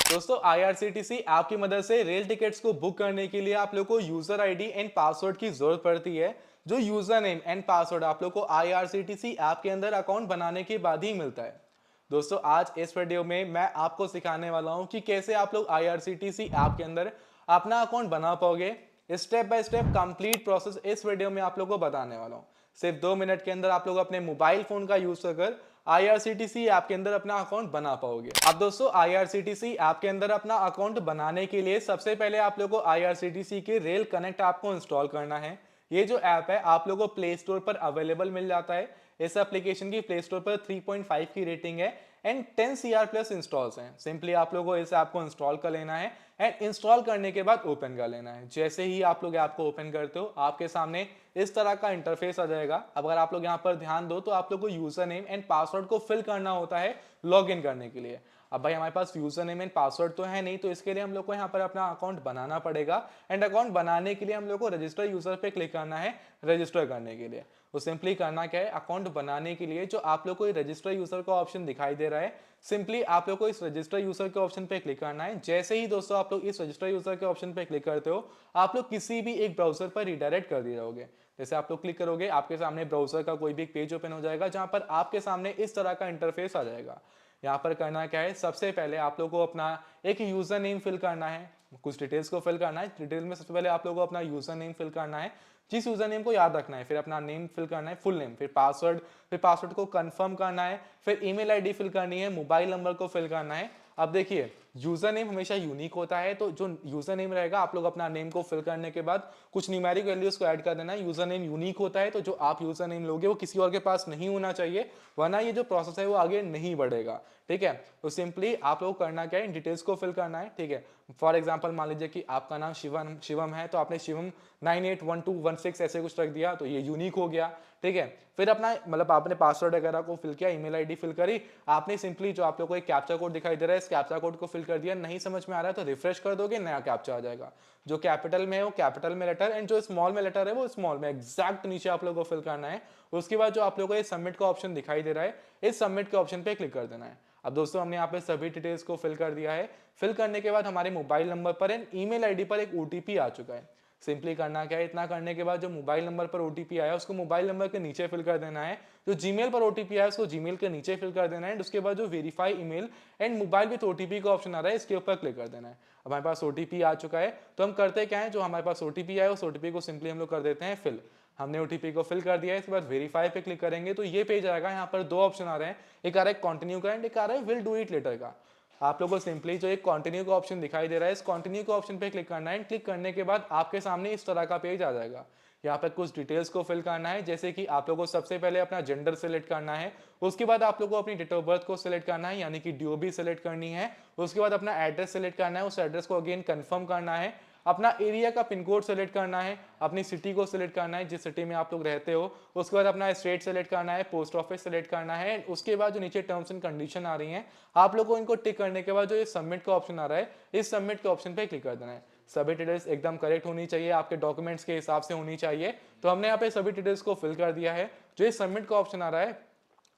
दोस्तों IRCTC app की मदद से रेल टिकट्स को बुक करने के लिए आप लोग को यूजर आईडी एंड पासवर्ड की जरूरत पड़ती है। जो यूजर नेम एंड पासवर्ड आप लोग को IRCTC ऐप के अंदर अकाउंट बनाने के बाद ही मिलता है। दोस्तों आज इस वीडियो में मैं आपको सिखाने वाला हूं कि कैसे आप लोग IRCTC ऐप के अंदर अपना अकाउंट बना पाओगे। Step by step complete process इस वीडियो में आप लोग को बताने वाला हूं। सिर्फ 2 मिनट के अंदर आप लोग अपने मोबाइल फोन का यूज कर IRCTC ऐप के अंदर अपना अकाउंट बना पाओगे। अब दोस्तों IRCTC ऐप के अंदर अपना अकाउंट बनाने के लिए सबसे पहले आप लोग को IRCTC के रेल कनेक्ट ऐप को इंस्टॉल करना है। ये जो ऐप है आप लोगों को प्ले स्टोर पर अवेलेबल मिल जाता है। इस एप्लीकेशन की प्ले स्टोर पर 3.5 की रेटिंग है एंड 10 CR प्लस इंस्टॉल्स हैं। सिंपली आप लोगों को इस ऐप को इंस्टॉल कर लेना है एंड इंस्टॉल करने के बाद ओपन कर लेना है। जैसे ही आप लोग ऐप को ओपन करते हो आपके सामने इस तरह का इंटरफेस आ जाएगा। अगर आप लोग यहाँ पर ध्यान दो तो आप लोग को यूजर नेम एंड पासवर्ड को फिल करना होता है लॉग इन करने के लिए। अब भाई हमारे पास यूजर नेम एंड पासवर्ड तो है नहीं, तो इसके लिए हम लोग को यहाँ पर अपना अकाउंट बनाना पड़ेगा एंड अकाउंट बनाने के लिए हम लोग को रजिस्टर यूजर पे क्लिक करना है रजिस्टर करने के लिए। तो सिंपली करना क्या है, अकाउंट बनाने के लिए जो आप लोग को रजिस्टर यूजर का ऑप्शन दिखाई दे रहा है, सिंपली आप लोग को इस रजिस्टर यूजर के ऑप्शन पे क्लिक करना है। जैसे ही दोस्तों आप लोग इस रजिस्टर यूजर के ऑप्शन पे क्लिक करते हो आप लोग किसी भी एक ब्राउजर पर रिडायरेक्ट कर दिए जाओगे। जैसे आप लोग क्लिक करोगे आपके सामने ब्राउजर का कोई भी एक पेज ओपन हो जाएगा जहां पर आपके सामने इस तरह का इंटरफेस आ जाएगा। यहाँ पर करना क्या है, सबसे पहले आप लोग को अपना एक यूजर नेम फिल करना है, कुछ डिटेल्स को फिल करना है। डिटेल में सबसे पहले आप लोग को अपना यूजर नेम फिल करना है, जिस यूजर नेम को याद रखना है, फिर अपना नेम फिल करना है फुल नेम, फिर पासवर्ड को कंफर्म करना है, फिर ईमेल आईडी फिल करनी है, मोबाइल नंबर को फिल करना है। अब देखिए यूजर नेम हमेशा यूनिक होता है, तो जो यूजर नेम रहेगा आप लोग अपना नेम को फिल करने के बाद कुछ न्यूमेरिक वैल्यूज को ऐड कर देना है। यूजर नेम यूनिक होता है तो जो आप यूजर नेम लोगे वो किसी और के पास नहीं होना चाहिए, वरना ये जो प्रोसेस है वो आगे नहीं बढ़ेगा। ठीक है, तो सिंपली आप लोग करना क्या है, डिटेल्स को फिल करना है। ठीक है, फॉर एग्जांपल मान लीजिए कि आपका नाम शिवम है, तो आपने शिवम 981216 ऐसे कुछ रख दिया तो ये यूनिक हो गया। ठीक है, फिर अपना मतलब आपने पासवर्ड वगैरह को फिल किया, ईमेल आईडी फिल करी, आपने सिंपली जो आप लोग को एक कैप्चा कोड दिखाई दे रहा है इस कैप्चा कोड को फिल कर दिया। नहीं समझ में आ रहा है तो रिफ्रेश कर दोगे, नया कैप्चा आ जाएगा। जो कैपिटल में है वो कैपिटल में लेटर एंड जो स्मॉल में लेटर है वो स्मॉल में एग्जैक्ट नीचे आप लोग को फिल करना है। उसके बाद जो आप लोग को ये सबमिट का ऑप्शन दिखाई दे रहा है इस सबमिट के ऑप्शन पे क्लिक कर देना है। अब दोस्तों हमने यहाँ पे सभी डिटेल्स को फिल कर दिया है। फिल करने के बाद हमारे मोबाइल नंबर पर एंड ईमेल आईडी पर एक ओटीपी आ चुका है। सिंपली करना क्या है, इतना करने के बाद जो मोबाइल नंबर पर ओटीपी आया उसको मोबाइल नंबर के नीचे फिल कर देना है। जो जीमेल पर ओटीपी आया उसको जीमेल के नीचे फिल कर देना है। उसके बाद जो verify email and mobile with OTP का ऑप्शन आ रहा है इसके ऊपर क्लिक कर देना है। अब हमारे पास ओटीपी आ चुका है तो हम करते क्या है, जो हमारे पास ओटीपी आया उस ओटीपी को सिंपली हम लोग कर देते हैं फिल। हमने ओटीपी को फिल कर दिया है, इसके बाद वेरीफाई पे क्लिक करेंगे तो ये पेज आएगा। यहाँ पर दो ऑप्शन आ रहे हैं, एक आ रहा है कंटिन्यू का एंड एक आ रहा है विल डू इट लेटर का। आप लोगों को सिंपली जो एक कंटिन्यू का ऑप्शन दिखाई दे रहा है इस कंटिन्यू के ऑप्शन पे क्लिक करना है। क्लिक करने के बाद आपके सामने इस तरह का पेज आ जाएगा। यहाँ पर कुछ डिटेल्स को फिल करना है, जैसे कि आप लोगों को सबसे पहले अपना जेंडर सेलेक्ट करना है, उसके बाद आप लोगों को अपनी डेट ऑफ बर्थ को सिलेक्ट करना है यानी कि डीओबी सेलेक्ट करनी है। उसके बाद अपना एड्रेस सेलेक्ट करना है, उस एड्रेस को अगेन कंफर्म करना है। अपना एरिया का पिन कोड सेलेक्ट करना है, अपनी सिटी को सिलेक्ट करना है जिस सिटी में आप लोग रहते हो। उसके बाद अपना स्टेट सेलेक्ट करना है, पोस्ट ऑफिस सेलेक्ट करना है। उसके बाद जो नीचे टर्म्स एंड कंडीशन आ रही हैं आप लोग को इनको टिक करने के बाद जो ये सबमिट का ऑप्शन आ रहा है इस सबमिट के ऑप्शन पे क्लिक कर देना है। सभी डिटेल्स एकदम करेक्ट होनी चाहिए, आपके डॉक्यूमेंट्स के हिसाब से होनी चाहिए। तो हमने यहाँ पे सभी डिटेल्स को फिल कर दिया है। जो ये सबमिट का ऑप्शन आ रहा है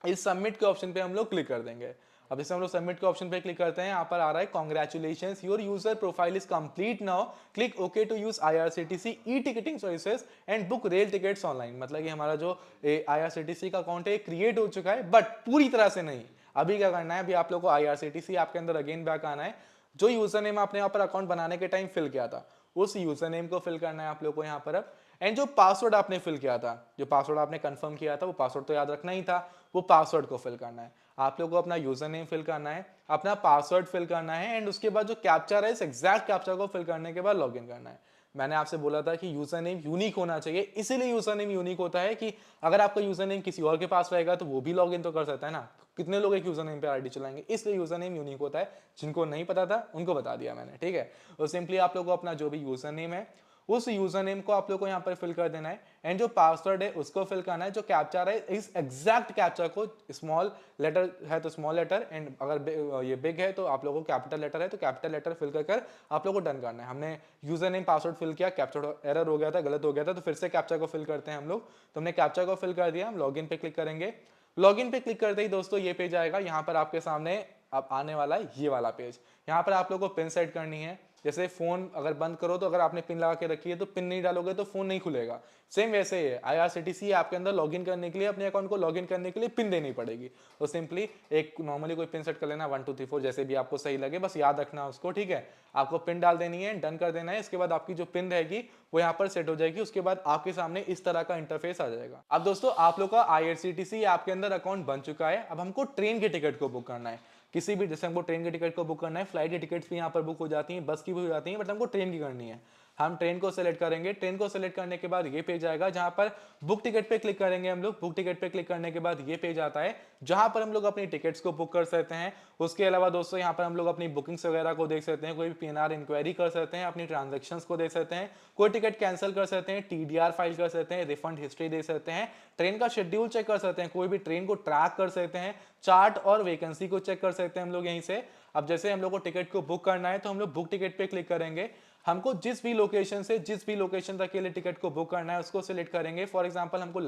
इस सबमिट के ऑप्शन पे हम लोग क्लिक कर देंगे। अब जैसे हम लोग सबमिट के ऑप्शन पे क्लिक करते हैं, यहाँ पर आ रहा है congratulations your user profile is complete now, click okay to use IRCTC e ticketing services and book rail tickets online. मतलब कि हमारा जो IRCTC का अकाउंट है क्रिएट हो चुका है, बट पूरी तरह से नहीं। अभी क्या करना है, अभी आप लोग को IRCTC आपके अंदर अगेन बैक आना है। जो यूजर नेम आपने यहाँ पर अकाउंट बनाने के टाइम फिल किया था उस यूजर नेम को फिल करना है आप लोग को यहाँ पर अब। एंड जो पासवर्ड आपने फिल किया था, जो पासवर्ड आपने कंफर्म किया था वो पासवर्ड तो याद रखना ही था, वो पासवर्ड को फिल करना है। आप लोगों को अपना यूजर नेम फिल करना है, अपना पासवर्ड फिल करना है एंड उसके बाद जो कैप्चा है इस एग्जैक्ट कैप्चा को फिल करने के बाद लॉगिन करना है। मैंने आपसे बोला था कि यूजर नेम यूनिक होना चाहिए, इसीलिए यूजर नेम यूनिक होता है कि अगर आपका यूजर नेम किसी और के पास रहेगा तो वो भी लॉगिन तो कर सकता है ना। कितने लोग एक यूजर नेम पे आईडी चलाएंगे, इसलिए यूजर नेम यूनिक होता है। जिनको नहीं पता था उनको बता दिया मैंने, ठीक है। और सिंपली आप लोगों को अपना जो भी यूजर नेम है उस यूजर नेम को आप लोग को यहाँ पर फिल कर देना है एंड जो पासवर्ड है उसको फिल करना है। जो कैप्चा है इस एग्जैक्ट कैप्चा को, स्मॉल लेटर है तो स्मॉल लेटर एंड अगर ये बिग है तो आप लोगों को कैपिटल लेटर है तो कैपिटल लेटर फिल कर आप लोग को डन करना है। हमने यूजर नेम पासवर्ड फिल किया, कैप्चा एरर हो गया था, गलत हो गया था, तो फिर से कैप्चा को फिल करते हैं हम लोग। तो हमने कैप्चा को फिल कर दिया, हम लॉगिन पे क्लिक करेंगे। लॉगिन पे क्लिक करते ही दोस्तों ये पेज आएगा। यहाँ पर आपके सामने अब आने वाला है ये वाला पेज। यहाँ पर आप लोग को पिन सेट करनी है। जैसे फोन अगर बंद करो तो अगर आपने पिन लगा के रखी है तो पिन नहीं डालोगे तो फोन नहीं खुलेगा। सेम वैसे ही है, IRCTC ऐप के अंदर लॉगिन करने के लिए, अपने अकाउंट को लॉगिन करने के लिए पिन देनी पड़ेगी। तो सिंपली एक नॉर्मली कोई पिन सेट कर लेना 1 2 3 4 जैसे भी आपको सही लगे, बस याद रखना उसको, ठीक है। आपको पिन डाल देनी है, डन कर देना है। इसके बाद आपकी जो पिन रहेगी वो यहाँ पर सेट हो जाएगी। उसके बाद आपके सामने इस तरह का इंटरफेस आ जाएगा। अब दोस्तों आप लोग का IRCTC ऐप के अंदर अकाउंट बन चुका है। अब हमको ट्रेन की टिकट को बुक करना है। किसी भी, जैसे हमको ट्रेन की टिकट को बुक करना है, फ्लाइट की टिकट्स भी यहाँ पर बुक हो जाती हैं, बस की भी हो जाती हैं, बट हमको ट्रेन की करनी है। हम ट्रेन को सेलेक्ट करेंगे। ट्रेन को सेलेक्ट करने के बाद ये पेज आएगा जहां पर बुक टिकट पे क्लिक करेंगे हम लोग। बुक टिकट पे क्लिक करने के बाद ये पेज आता है जहां पर हम लोग अपनी टिकट्स को बुक कर सकते हैं। उसके अलावा दोस्तों यहाँ पर हम लोग अपनी बुकिंग्स वगैरह को देख सकते हैं, कोई भी PNR इंक्वायरी कर सकते हैं, अपनी ट्रांजेक्शन्स को देख सकते हैं, कोई टिकट कैंसिल कर सकते हैं, TDR फाइल कर सकते हैं, रिफंड हिस्ट्री देख सकते हैं, ट्रेन का शेड्यूल चेक कर सकते हैं, कोई भी ट्रेन को ट्रैक कर सकते हैं, चार्ट और वैकेंसी को चेक कर सकते हैं हम लोग यहीं से। अब जैसे हम लोग को टिकट को बुक करना है तो हम लोग बुक टिकट पे क्लिक करेंगे। हमको जिस भी लोकेशन से जिस भी लोकेशन तक के लिए टिकट को बुक करना है उसको सिलेक्ट करेंगे। फॉर एग्जांपल हमको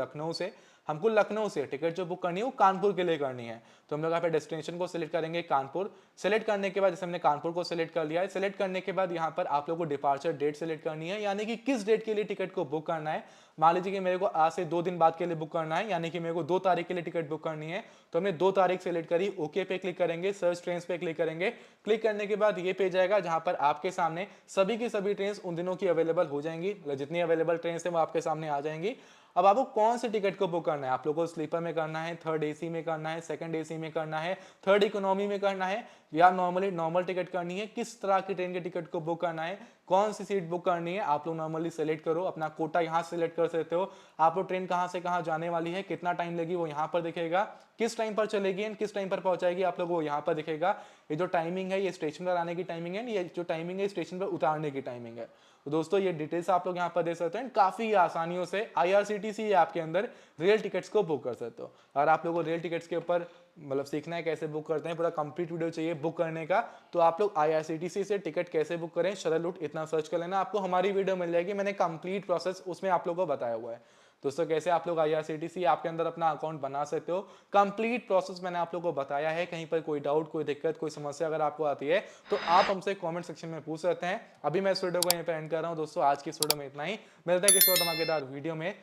लखनऊ से टिकट जो बुक करनी है वो कानपुर के लिए करनी है, तो हम लोग यहाँ पे डेस्टिनेशन को सिलेक्ट करेंगे कानपुर। सेलेक्ट करने के बाद जैसे हमने कानपुर को सिलेक्ट कर लिया है, सिलेक्ट करने के बाद यहाँ पर आप लोग को डिपार्चर डेट सिलेक्ट करनी है, यानी कि किस डेट के लिए टिकट को बुक करना है। मान लीजिए कि मेरे को आज से 2 दिन बाद के लिए बुक करना है, यानी कि मेरे को 2 तारीख के लिए टिकट बुक करनी है, तो हमने 2 तारीख सेलेक्ट करी। ओके पे क्लिक करेंगे, सर्च ट्रेन पे क्लिक करेंगे। क्लिक करने के बाद ये पेज आएगा जहां पर आपके सामने सभी की सभी ट्रेन उन दिनों की अवेलेबल हो जाएंगी, जितनी अवेलेबल ट्रेन है वो आपके सामने आ जाएंगी। अब आपको कौन से टिकट को बुक करना है, आप लोगों को स्लीपर में करना है, थर्ड AC में करना है, सेकंड AC में करना है, थर्ड इकोनॉमी में करना है, या नॉर्मल टिकट करनी है, किस तरह की ट्रेन के टिकट को बुक करना है, कौन सी सीट बुक करनी है, आप लोग नॉर्मली सेलेक्ट करो। अपना कोटा यहाँ सेलेक्ट कर सकते हो। आप लोग ट्रेन कहाँ से कहाँ जाने वाली है, कितना टाइम लगी वो यहाँ पर दिखेगा, किस टाइम पर चलेगी एंड किस टाइम पर पहुंचाएगी आप लोग वो यहाँ पर दिखेगा। ये जो टाइमिंग है ये स्टेशन पर आने की टाइमिंग है, ये जो टाइमिंग है स्टेशन पर उतारने की टाइमिंग है। तो दोस्तों ये डिटेल्स आप लोग यहाँ पर देख सकते हैं। काफी आसानियों से IRCTC ऐप के अंदर रेल टिकट्स को बुक कर सकते हो। अगर आप लोगों को रेल टिकट्स के ऊपर मतलब सीखना है कैसे बुक करते हैं, पूरा कंप्लीट वीडियो चाहिए बुक करने का, तो आप लोग IRCTC से टिकट कैसे बुक करें शरद लूट इतना सर्च कर लेना, आपको हमारी वीडियो मिल जाएगी। मैंने कंप्लीट प्रोसेस उसमें आप लोगों को बताया हुआ है। दोस्तों कैसे आप लोग IRCTC ऐप के अंदर अपना अकाउंट बना सकते हो, कंप्लीट प्रोसेस मैंने आप लोगों को बताया है। कहीं पर कोई डाउट, कोई दिक्कत, कोई समस्या अगर आपको आती है तो आप हमसे कमेंट सेक्शन में पूछ सकते हैं। अभी मैं इस वीडियो को यहीं पे एंड कर रहा हूं दोस्तों। आज की इस वीडियो में इतना ही, मिलता है किसी और धमाकेदार वीडियो में,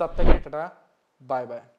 तब तक के टाटा, बाय बाय।